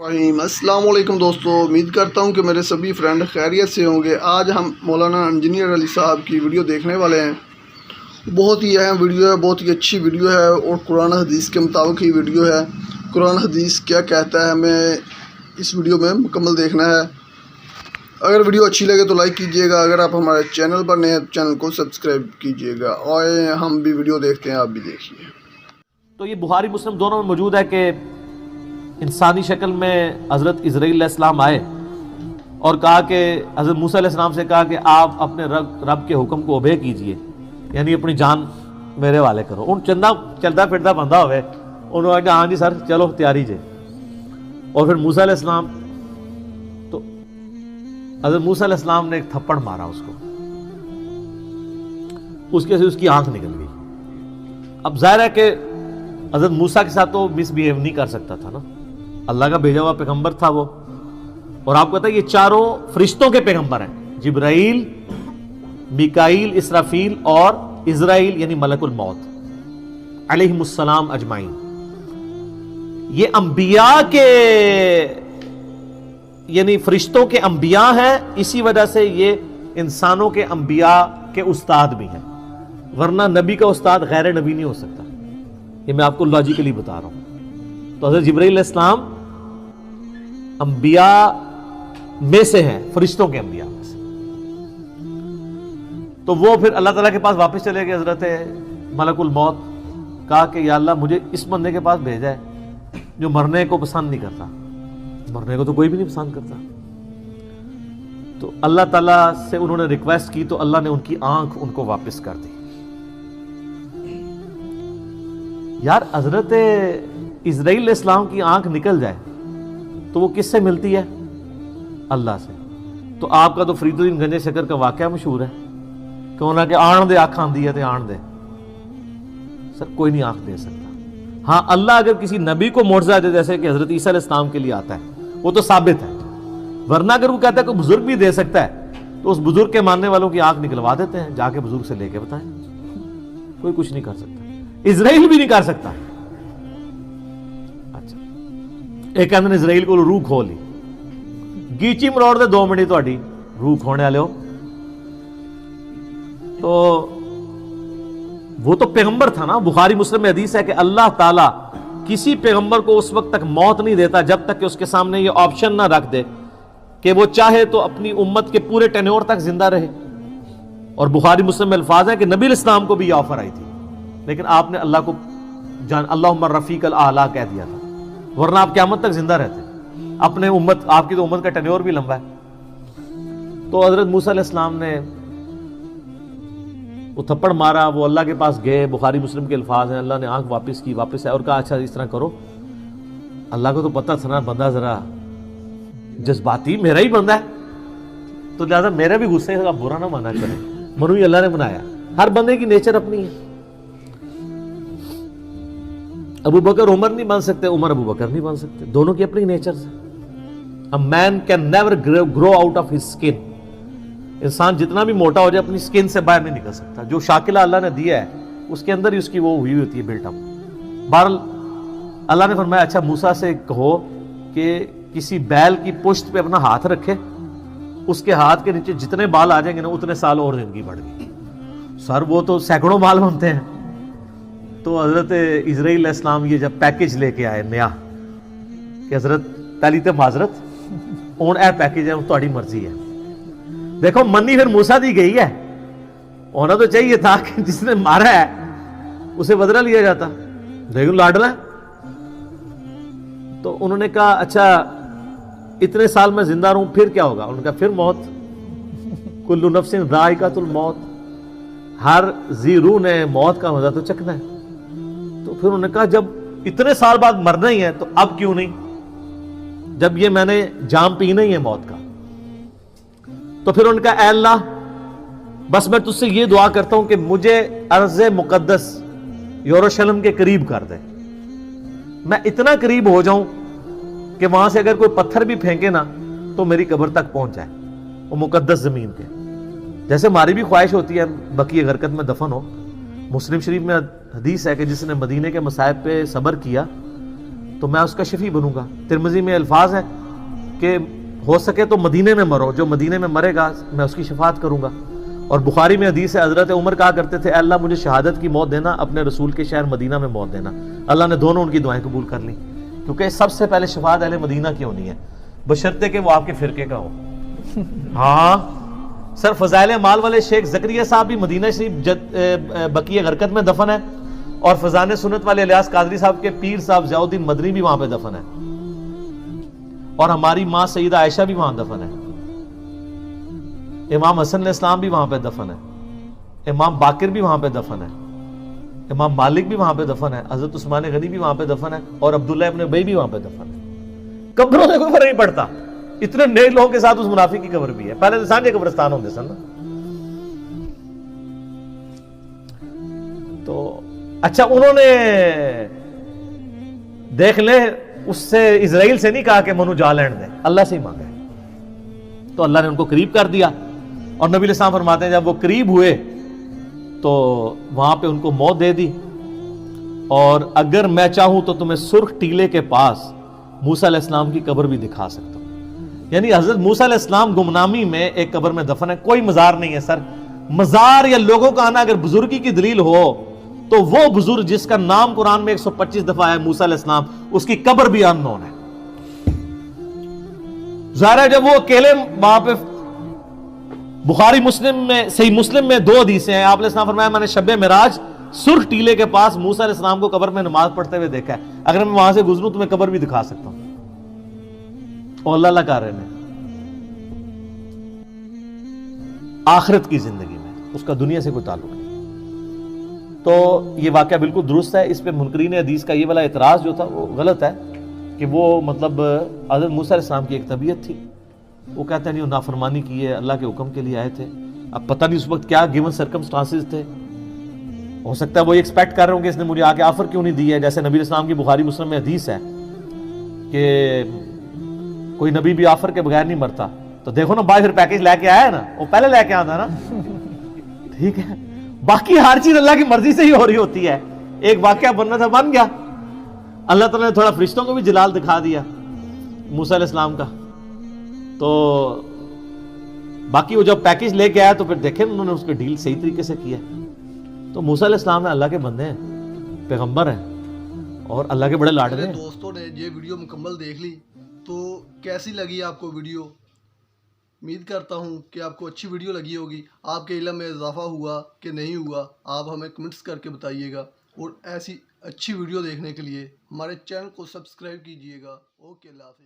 السلام علیکم دوستو، امید کرتا ہوں کہ میرے سبھی فرینڈ خیریت سے ہوں گے۔ آج ہم مولانا انجینئر علی صاحب کی ویڈیو دیکھنے والے ہیں۔ بہت ہی اہم ویڈیو ہے، بہت ہی اچھی ویڈیو ہے اور قرآن حدیث کے مطابق ہی ویڈیو ہے۔ قرآن حدیث کیا کہتا ہے ہمیں اس ویڈیو میں مکمل دیکھنا ہے۔ اگر ویڈیو اچھی لگے تو لائک کیجئے گا، اگر آپ ہمارے چینل پر نئے ہیں تو چینل کو سبسکرائب کیجئے گا۔ اور ہم بھی ویڈیو دیکھتے ہیں، آپ بھی دیکھیے۔ تو یہ بخاری مسلم دونوں میں موجود ہے کہ انسانی شکل میں حضرت اسرائیل علیہ السلام آئے اور کہا کہ حضرت موسیٰ علیہ السلام سے کہا کہ آپ اپنے رب کے حکم کو اوبے کیجئے، یعنی اپنی جان میرے والے کرو۔ ان چندہ چلتا پھرتا بندہ ہوئے، انہوں نے کہا ہاں جی سر چلو تیاری جے۔ اور پھر موسیٰ علیہ السلام، تو حضرت موسیٰ علیہ السلام نے ایک تھپڑ مارا اس کو، اس کے سے اس کی آنکھ نکل گئی۔ اب ظاہر ہے کہ حضرت موسیٰ کے ساتھ تو مس بیہیو نہیں کر سکتا تھا نا، اللہ کا بھیجا ہوا پیغمبر تھا وہ۔ اور آپ کو پتہ ہے یہ چاروں فرشتوں کے پیغمبر ہیں، جبرائیل، میکائیل، اسرافیل اور اسرائیل یعنی ملک الموت علیہم السلام اجمعین۔ یہ انبیاء کے یعنی فرشتوں کے انبیاء ہیں، اسی وجہ سے یہ انسانوں کے انبیاء کے استاد بھی ہیں، ورنہ نبی کا استاد غیر نبی نہیں ہو سکتا۔ یہ میں آپ کو لاجیکلی بتا رہا ہوں۔ تو حضرت جبرائیل علیہ السلام انبیاء میں سے ہیں، فرشتوں کے انبیاء میں سے۔ تو وہ پھر اللہ تعالیٰ کے پاس واپس چلے گئے، حضرت ملک الموت، کہا کہ یا اللہ مجھے اس بندے کے پاس بھیجا ہے جو مرنے کو پسند نہیں کرتا۔ مرنے کو تو کوئی بھی نہیں پسند کرتا۔ تو اللہ تعالیٰ سے انہوں نے ریکویسٹ کی تو اللہ نے ان کی آنکھ ان کو واپس کر دی۔ یار حضرت اسرائیل علیہ السلام کی آنکھ نکل جائے تو وہ کس سے ملتی ہے؟ اللہ سے۔ تو آپ کا تو فرید الدین گنج شکر کا واقعہ مشہور ہے کہ انہوں نے کہ آن دے آنکھ آندی ہے تو آن دے۔ سر کوئی نہیں آنکھ دے سکتا۔ ہاں اللہ اگر کسی نبی کو معجزہ دے جیسے کہ حضرت عیسیٰ علیہ السلام کے لیے آتا ہے وہ تو ثابت ہے، ورنہ اگر وہ کہتا ہے کوئی بزرگ بھی دے سکتا ہے تو اس بزرگ کے ماننے والوں کی آنکھ نکلوا دیتے ہیں، جا کے بزرگ سے لے کے بتائیں۔ کوئی کچھ نہیں کر سکتا، اسرائیل بھی نہیں کر سکتا۔ اچھا ایک کہتے ہیں اسرائیل کو روح کھو لی، گیچی مروڑ دے 2 منٹ تہاڈی روح کھونے والے ہو۔ تو وہ تو پیغمبر تھا نا۔ بخاری مسلم میں حدیث ہے کہ اللہ تعالیٰ کسی پیغمبر کو اس وقت تک موت نہیں دیتا جب تک کہ اس کے سامنے یہ آپشن نہ رکھ دے کہ وہ چاہے تو اپنی امت کے پورے ٹینیور تک زندہ رہے۔ اور بخاری مسلم میں الفاظ ہیں کہ نبی علیہ السلام کو بھی یہ آفر آئی تھی، لیکن آپ نے اللہ کو اللہم الرفیق الاعلیٰ کہہ دیا تھا، ورنہ آپ قیامت تک زندہ رہتے۔ اپنے امت، آپ کی تو امت کا ٹینیور بھی لمبا ہے۔ تو حضرت موسیٰ علیہ السلام نے وہ تھپڑ مارا، وہ اللہ کے پاس گئے، بخاری مسلم کے الفاظ ہیں، اللہ نے آنکھ واپس کی، واپس ہے اور کہا اچھا اس طرح کرو۔ اللہ کو تو پتہ تھا نا بندہ ذرا جذباتی میرا ہی بندہ ہے، تو لہٰذا میرے بھی غصے کا برا نہ مانا کرے، منو ہی اللہ نے بنایا۔ ہر بندے کی نیچر اپنی ہے۔ ابو بکر عمر نہیں بن سکتے، عمر ابو بکر نہیں بن سکتے، دونوں کی اپنی نیچرز ہیں۔ A man can never grow out of his skin۔ انسان جتنا بھی موٹا ہو جائے اپنی سکن سے باہر نہیں نکل سکتا۔ جو شاکلہ اللہ نے دیا ہے اس کے اندر ہی اس کی وہ ہوئی ہوتی ہے بلٹ اپ۔ بہرحال اللہ نے فرمایا اچھا موسیٰ سے کہو کہ کسی بیل کی پشت پہ اپنا ہاتھ رکھے، اس کے ہاتھ کے نیچے جتنے بال آ جائیں گے نا اتنے سال اور زندگی بڑھ گئی۔ سر وہ تو سینکڑوں بال بنتے ہیں۔ تو حضرت اسرائیل علیہ السلام یہ جب پیکج لے کے آئے نیا کہ حضرت پہلی تو معذرت اون اے پیکج ہے، تہاڈی مرضی ہے۔ دیکھو منی پھر موسیٰ دی گئی ہے، ہونا تو چاہیے تھا کہ جس نے مارا ہے اسے بدلہ لیا جاتا، دیکھو لاڈلا۔ تو انہوں نے کہا اچھا اتنے سال میں زندہ رہوں پھر کیا ہوگا؟ انہوں نے کہا پھر موت، کل نفس ذائقۃ الموت، ہر ذی روح نے موت کا مزہ تو چکھنا ہے۔ تو پھر انہوں نے کہا جب اتنے سال بعد مرنا ہی ہے تو اب کیوں نہیں، جب یہ میں نے جام پینا ہی ہے موت کا۔ تو پھر انہوں نے کہا اے اللہ بس میں تجھ سے یہ دعا کرتا ہوں کہ مجھے ارض مقدس یروشلم کے قریب کر دے، میں اتنا قریب ہو جاؤں کہ وہاں سے اگر کوئی پتھر بھی پھینکے نا تو میری قبر تک پہنچ جائے، وہ مقدس زمین کے۔ جیسے ہماری بھی خواہش ہوتی ہے بقیع غرقد میں دفن ہو۔ مسلم شریف میں حدیث ہے کہ جس نے مدینے کے مصائب پہ صبر کیا تو میں اس کا شفیع بنوں گا. ترمذی میں الفاظ ہیں کہ ہو سکے تو مدینے میں مرو, جو مدینے میں مرے گا میں اس کی شفاعت کروں گا. اور بخاری میں حدیث ہے, حضرت عمر کہا کرتے تھے, اے اللہ مجھے شہادت کی موت دینا, اپنے رسول کے شہر مدینہ میں موت دینا. اللہ نے دونوں ان کی دعائیں قبول کر لیں, کیونکہ سب سے پہلے شفاعت اہل مدینہ کی ہونی ہے, بشرطے کہ وہ آپ کے فرقے کا ہو. ہاں سر, فضائل اعمال والے شیخ زکریا صاحب بھی مدینہ شریف بقیع غرقد میں دفن ہے, اور فضان سنت والے الیاس قادری صاحب کے پیر صاحب ضیاء الدین مدنی بھی وہاں پہ دفن ہے, اور ہماری ماں سیدہ عائشہ بھی وہاں دفن ہے, امام حسن علیہ السلام بھی وہاں پہ دفن ہے, امام باقر بھی وہاں پہ دفن ہے, امام مالک بھی وہاں پہ دفن ہے, حضرت عثمان غنی بھی وہاں پہ دفن ہے, اور عبداللہ ابن ابی بھی وہاں پہ دفن ہے. قبروں سے کوئی فرق نہیں پڑتا, اتنے نیک لوگوں کے ساتھ اس منافق کی قبر بھی ہے. پہلے تو سانجے قبرستان ہوتے سن نا. تو اچھا, انہوں نے دیکھ لیں اس سے اسرائیل سے نہیں کہا کہ منو جا لین دے, اللہ سے ہی مانگا ہے. تو اللہ نے ان کو قریب کر دیا, اور نبی علیہ السلام فرماتے ہیں جب وہ قریب ہوئے تو وہاں پہ ان کو موت دے دی, اور اگر میں چاہوں تو تمہیں سرخ ٹیلے کے پاس موسیٰ علیہ السلام کی قبر بھی دکھا سکتا ہوں. یعنی حضرت موسیٰ علیہ السلام گمنامی میں ایک قبر میں دفن ہے, کوئی مزار نہیں ہے. سر, مزار یا لوگوں کا آنا اگر بزرگی کی دلیل ہو تو وہ بزرگ جس کا نام قرآن میں 125 دفعہ ہے, موسیٰ علیہ السلام, اس کی قبر بھی ان نون ہے. ظاہر ہے جب وہ اکیلے وہاں پہ, بخاری مسلم میں, صحیح مسلم میں 2 حدیثیں ہیں, آپ علیہ السلام فرمایا میں نے شب معراج سرخ ٹیلے کے پاس موسیٰ علیہ السلام کو قبر میں نماز پڑھتے ہوئے دیکھا ہے, اگر میں وہاں سے گزروں تو میں قبر بھی دکھا سکتا ہوں. اور اللہ کر رہے ہیں آخرت کی زندگی میں, اس کا دنیا سے کوئی تعلق نہیں. تو یہ واقعہ بالکل درست ہے. اس پہ منکرین حدیث کا یہ والا اعتراض جو تھا وہ غلط ہے, کہ وہ مطلب حضرت موسیٰ علیہ السلام کی ایک طبیعت تھی, وہ کہتے ہیں نہیں, وہ نافرمانی کی ہے, اللہ کے حکم کے لیے آئے تھے. اب پتہ نہیں اس وقت کیا گیون سرکمسٹانسز تھے, ہو سکتا ہے وہ ایکسپیکٹ کر رہے ہوں کہ اس نے مجھے آ کے آفر کیوں نہیں دی ہے. جیسے نبی علیہ السلام کی بخاری مسلم میں حدیث ہے کہ کوئی نبی بھی آفر کے بغیر نہیں مرتا. تو دیکھو نا بھائی, پھر پیکیج لے کے آیا ہے نا, وہ پہلے لے کے آتا نا. ٹھیک ہے, باقی ہر چیز اللہ کی مرضی سے ہی ہو رہی ہوتی ہے. ایک واقعہ بننا تھا, بن گیا. اللہ تعالیٰ نے تھوڑا فرشتوں کو بھی جلال دکھا دیا موسیٰ علیہ السلام کا. تو باقی وہ جب پیکیج لے کے آیا تو پھر دیکھیں انہوں نے اس کی ڈیل صحیح طریقے سے کی ہے. تو موسیٰ علیہ السلام نے اللہ کے بندے ہیں, پیغمبر ہیں, اور اللہ کے بڑے لاڈلے ہیں. دوستوں نے یہ ویڈیو مکمل دیکھ لی, تو کیسی لگی آپ کو ویڈیو؟ امید کرتا ہوں کہ آپ کو اچھی ویڈیو لگی ہوگی. آپ کے علم میں اضافہ ہوا کہ نہیں ہوا, آپ ہمیں کمنٹس کر کے بتائیے گا. اور ایسی اچھی ویڈیو دیکھنے کے لیے ہمارے چینل کو سبسکرائب کیجیے گا. اوکے, اللہ حافظ.